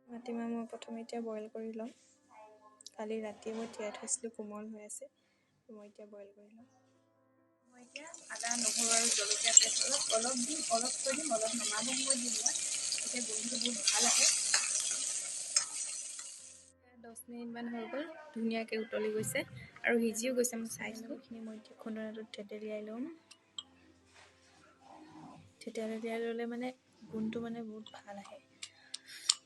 মাটিমাহ মই প্ৰথমে এতিয়া বইল কৰি ল'ম। কালি ৰাতিয়ে মই তিয়াই থৈছিলোঁ, কোমল হৈ আছে। মই এতিয়া বইল কৰি ল'ম। মই এতিয়া আদা, নহৰু আৰু জলকীয়া পেষ্ট অলপ দিম, অলপ থৈ দিম, অলপ নমাব সময় দিম মই। এতিয়া গোন্ধটো বহুত ভাল আহে। 10 মিনিটমান হৈ গ'ল, ধুনীয়াকৈ উতলি গৈছে আৰু সিজিও গৈছে। মই চাইছোঁ। এইখিনি মই এতিয়া খুন্দনাটোত থেতেলিয়াই ল'ম। থেতেলিয়াই ল'লে মানে গোন্ধটো মানে বহুত ভাল আহে।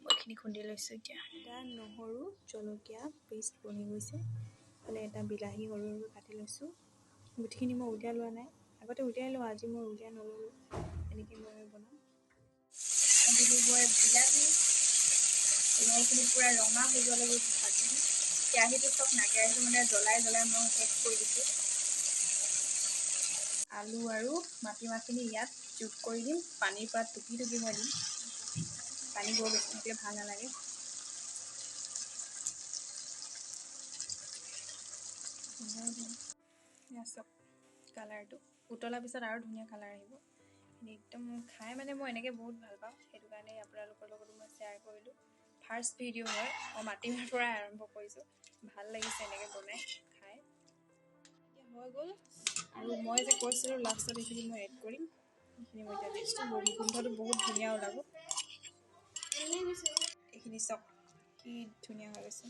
মই এইখিনি খুন্দি লৈছোঁ এতিয়া। আদা, নহৰু, জলকীয়া পেষ্ট বনি গৈছে। মানে এটা বিলাহী সৰু সৰুকৈ কাটি লৈছোঁ। গোটেইখিনি মই উলিয়াই লোৱা নাই, আগতে উলিয়াই লওঁ, আজি মই উলিয়াই নল'লোঁ। এনেকৈ মই বনাম। মই বিলাহী নহৰুখিনি পূৰা ৰঙা হৈ যোৱালৈকে ভাজিম। কেৰাহীটো চব কেৰাহীটো মানে জ্বলাই মই শেষ কৰি দিছোঁ। আলু আৰু মাটিমাহখিনি ইয়াত যোগ কৰি দিম। পানীৰ পৰা টুকি মই দিম। পানী বৰ বেছি থাকিলে ভাল নালাগে। চব কালাৰটো উতলাৰ পিছত আৰু ধুনীয়া কালাৰ আহিব। একদম খাই মানে মই এনেকৈ বহুত ভাল পাওঁ, সেইটো কাৰণে আপোনালোকৰ লগতো মই শ্বেয়াৰ কৰিলোঁ। ফাৰ্ষ্ট ভিডিঅ' হয়, মই মাটিমাহৰ পৰাই আৰম্ভ কৰিছোঁ। ভাল লাগিছে এনেকৈ বনাই খাই। এতিয়া হৈ গ'ল আৰু মই যে কৈছিলোঁ লাষ্টত এইখিনি মই এড কৰিম। এইখিনি মই এতিয়া দিছোঁ। গোন্ধটো বহুত ধুনীয়া ওলাব। এইখিনি চব কি ধুনীয়া হৈ গৈছে।